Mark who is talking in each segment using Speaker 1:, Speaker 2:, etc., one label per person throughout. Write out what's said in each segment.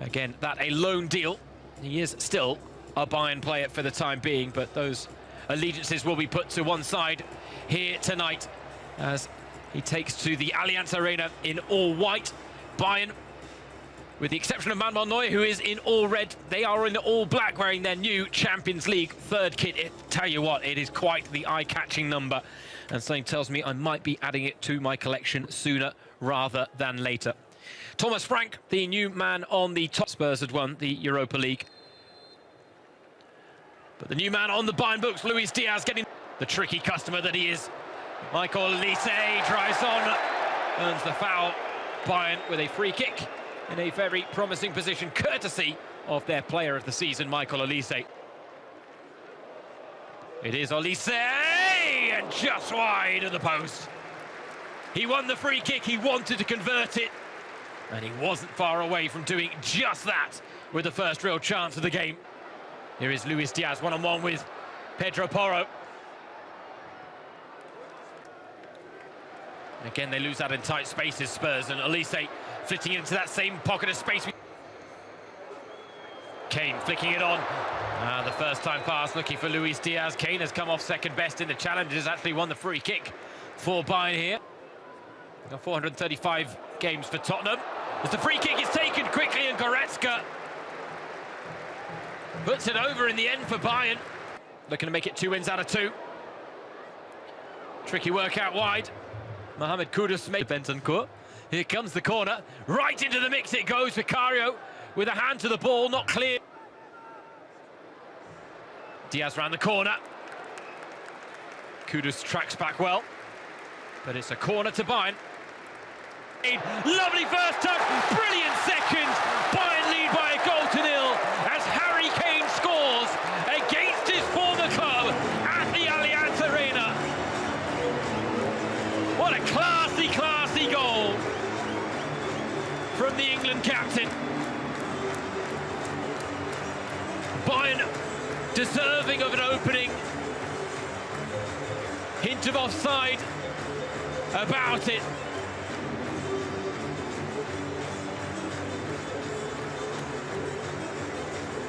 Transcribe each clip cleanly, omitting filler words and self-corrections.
Speaker 1: Again, that a loan deal. He is still a Bayern player for the time being, but those allegiances will be put to one side here tonight as he takes to the Allianz Arena in all white. Bayern, with the exception of Manuel Neuer, who is in all red, they are in all black, wearing their new Champions League third kit. Tell you what, it is quite the eye-catching number, and something tells me I might be adding it to my collection sooner rather than later. Thomas Frank, the new man on the top. Spurs had won the Europa League, but the new man on the Bayern books, Luis Diaz, getting the tricky customer that he is. Michael Olise drives on, earns the foul. Bayern with a free kick in a very promising position, courtesy of their player of the season, Michael Olise. It is Olise, and just wide of the post. He won the free kick, he wanted to convert it, and he wasn't far away from doing just that with the first real chance of the game. Here is Luis Diaz, one-on-one with Pedro Porro. Again, they lose that in tight spaces, Spurs, and Olise flitting into that same pocket of space. Kane flicking it on. The first time pass looking for Luis Diaz. Kane has come off second best in the challenge, has actually won the free kick for Bayern here. 435 games for Tottenham. As the free kick is taken quickly, and Goretzka puts it over in the end for Bayern. Looking to make it 2 wins out of 2. Tricky work out wide. Mohamed Kudus made Bentancur. Here comes the corner. Right into the mix it goes. Vicario with a hand to the ball, not clear. Diaz round the corner. Kudus tracks back well, but it's a corner to Bayern. Lovely first touch, brilliant second. Bayern lead by a goal to nil as Harry Kane scores against his former club at the Allianz Arena. What a classy, classy goal from the England captain. Bayern deserving of an opening. Hint of offside about it.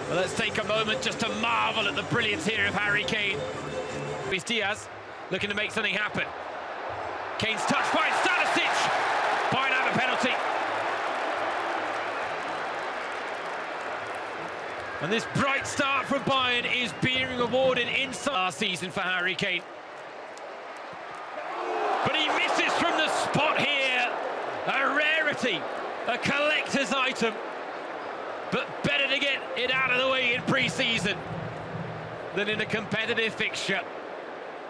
Speaker 1: Well, let's take a moment just to marvel at the brilliance here of Harry Kane. Luis Diaz looking to make something happen. Kane's touched by Stanisic. Bayern have a penalty. And this bright start from Bayern is being rewarded inside last season for Harry Kane. But he misses from the spot here. A rarity, a collector's item. But better to get it out of the way in pre-season than in a competitive fixture.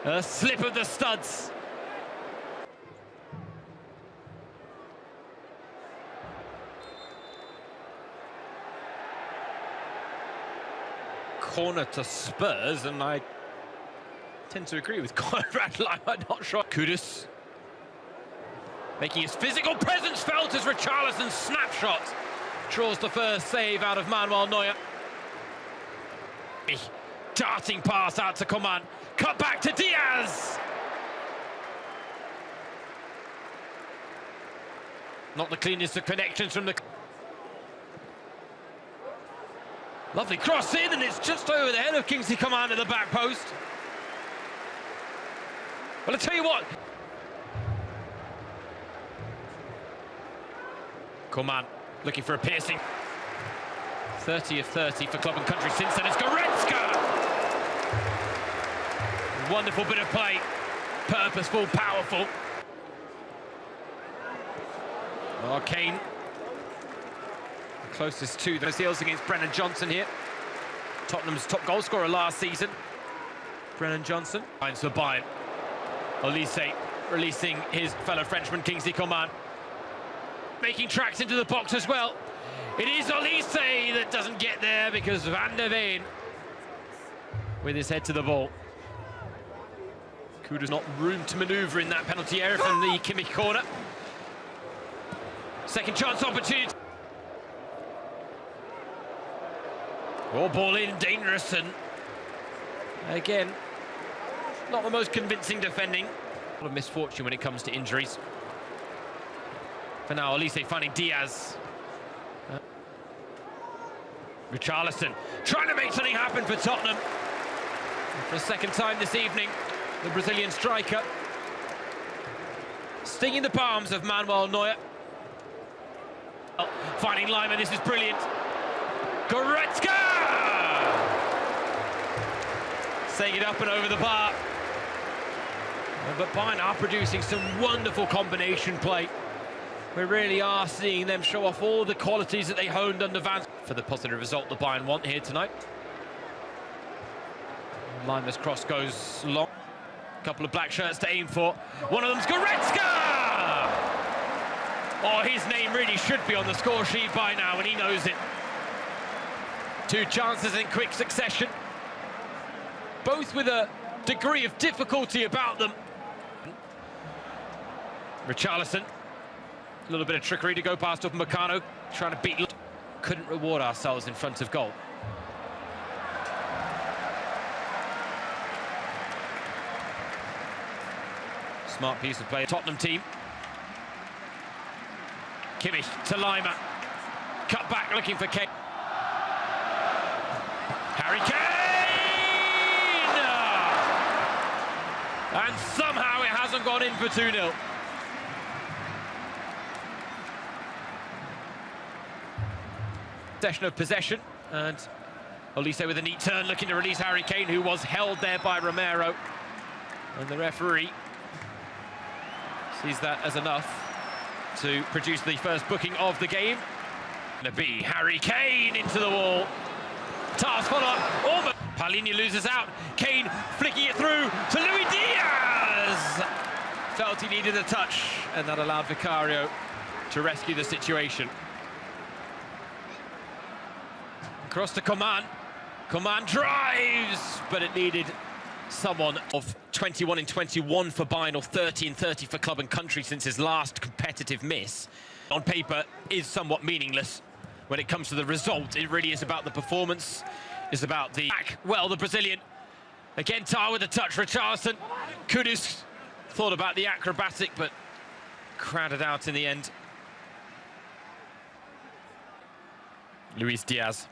Speaker 1: A slip of the studs. Corner to Spurs, and I tend to agree with Conrad. I'm not sure. Kudus making his physical presence felt as Richarlison's snapshot draws the first save out of Manuel Neuer. Darting pass out to Coman. Cut back to Diaz. Not the cleanest of connections from the... Lovely cross in, and it's just over the head of Kingsley Coman at the back post. Well, I tell you what. Coman looking for a piercing. 30 of 30 for club and country since then. It's Goretzka! Wonderful bit of play. Purposeful, powerful. Oh, Kane. Closest to the heels against Brennan Johnson here. Tottenham's top goal scorer last season. Brennan Johnson. Finds for Bayern. Olise releasing his fellow Frenchman, Kingsley Coman. Making tracks into the box as well. It is Olise that doesn't get there because Van der Veen with his head to the ball. Kudus not room to manoeuvre in that penalty area from the Kimmich corner. Second chance opportunity. Oh, ball in, dangerous, and again, not the most convincing defending. A lot of misfortune when it comes to injuries. For now, Olise finding Diaz. Richarlison trying to make something happen for Tottenham. For the second time this evening, the Brazilian striker stinging the palms of Manuel Neuer. Finding Lima, this is brilliant. Goretzka! Setting it up and over the bar. But Bayern are producing some wonderful combination play. We really are seeing them show off all the qualities that they honed under Van for the positive result the Bayern want here tonight. Lima's cross goes long. A couple of black shirts to aim for. One of them's Goretzka! Oh, his name really should be on the score sheet by now, and he knows it. Two chances in quick succession, both with a degree of difficulty about them. Richarlison, a little bit of trickery to go past Upamecano, trying to beat. Couldn't reward ourselves in front of goal. Smart piece of play. Tottenham team. Kimmich to Lima. Cut back looking for Kane. Harry Kane! And somehow it hasn't gone in for 2-0. Session of possession, and Olise with a neat turn looking to release Harry Kane, who was held there by Romero. And the referee sees that as enough to produce the first booking of the game. Gonna be Harry Kane into the wall. Task follow-up, almost. Paulinho loses out. Kane flicking it through to Luis Diaz. Felt he needed a touch, and that allowed Vicario to rescue the situation. Across to Coman. Coman drives, but it needed someone of 21 in 21 for Bayern, or 30 in 30 for club and country since his last competitive miss. On paper is somewhat meaningless. When it comes to the result, it really is about the performance, is about the back. Well, the Brazilian, again, Tar with a touch. Richarlison, Kudus thought about the acrobatic, but crowded out in the end. Luis Diaz.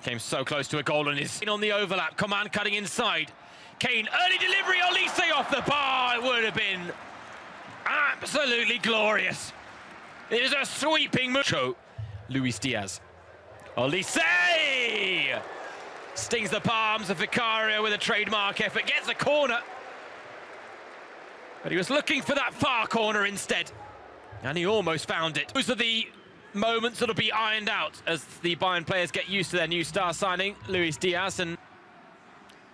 Speaker 1: Came so close to a goal and is in on the overlap. Coman cutting inside. Kane, early delivery, Olise off the bar. It would have been absolutely glorious. It is a sweeping move. Luis Diaz. Olise! Stings the palms of Vicario with a trademark effort. Gets a corner. But he was looking for that far corner instead. And he almost found it. Those are the moments that'll be ironed out as the Bayern players get used to their new star signing, Luis Diaz, and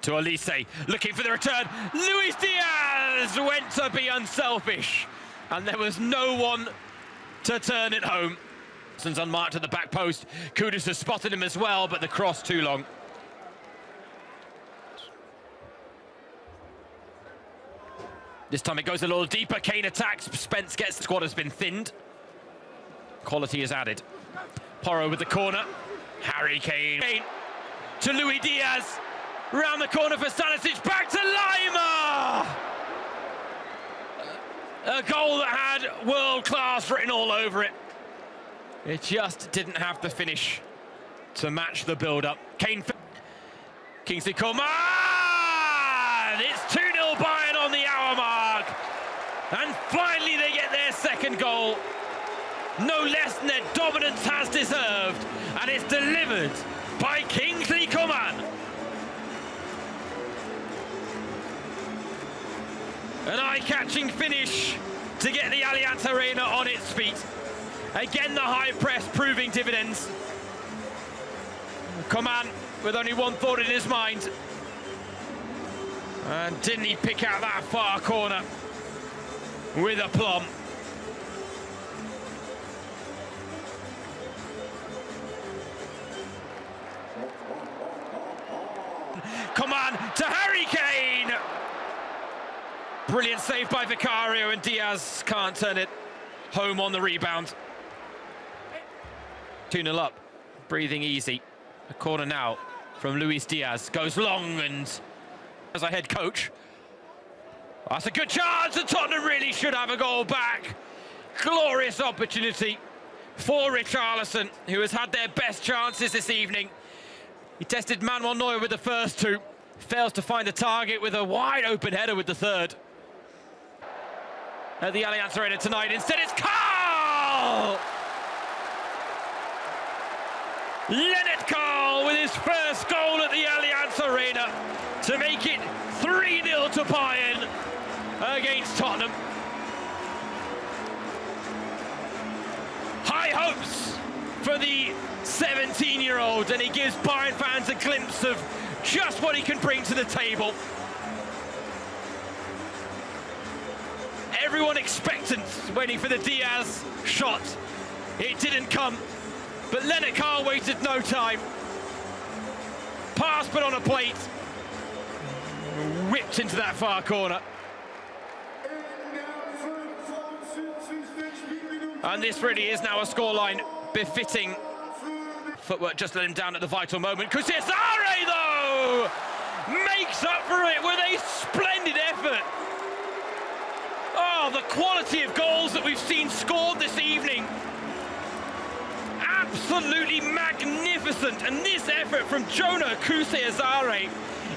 Speaker 1: to Olise, looking for the return. Luis Diaz went to be unselfish, and there was no one to turn it home. Since unmarked at the back post, Kudus has spotted him as well, but the cross too long. This time it goes a little deeper. Kane attacks. Spence gets. The squad has been thinned. Quality is added. Porro with the corner. Harry Kane. To Luis Diaz. Round the corner for Stanisic. Back to Lima. A goal that had world class written all over it. It just didn't have the finish to match the build-up. Kane. Kingsley Coman. It's 2-0 Bayern on the hour mark. And finally they get their second goal. No less than their dominance has deserved. And it's delivered by Kingsley Coman. An eye-catching finish to get the Allianz Arena on its feet. Again, the high press proving dividends. Coman with only one thought in his mind. And didn't he pick out that far corner with aplomb. Coman to Harry Kane. Brilliant save by Vicario, and Diaz can't turn it home on the rebound. 2-0 up, breathing easy. A corner now from Luis Diaz. Goes long, and as a head coach, that's a good chance, and Tottenham really should have a goal back. Glorious opportunity, for Richarlison, who has had their best chances this evening. He tested Manuel Neuer with the first two, fails to find the target with a wide open header with the third. At the Allianz Arena tonight, instead it's Karl! Leonard Karl with his first goal at the Allianz Arena to make it 3-0 to Bayern against Tottenham. High hopes for the 17-year-old, and he gives Bayern fans a glimpse of just what he can bring to the table. Everyone expectant, waiting for the Diaz shot. It didn't come, but Leonard Karl waited no time. Pass put on a plate, whipped into that far corner. And this really is now a scoreline befitting. Footwork just let him down at the vital moment. Cesare, though, makes up for it with a splendid effort. Oh, the quality of goals that we've seen scored this evening. Absolutely magnificent. And this effort from Jonah Cesare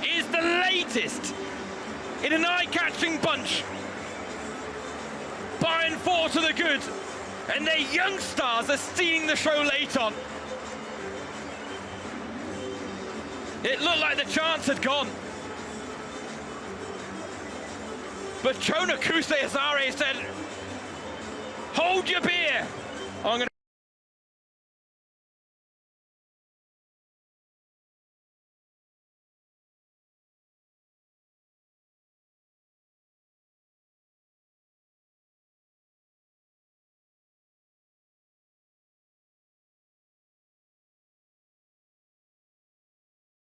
Speaker 1: is the latest in an eye-catching bunch. Bayern 4 to the good, and their young stars are stealing the show late on. It looked like the chance had gone, but Jonah Cesare said, "Hold your beer. I'm gonna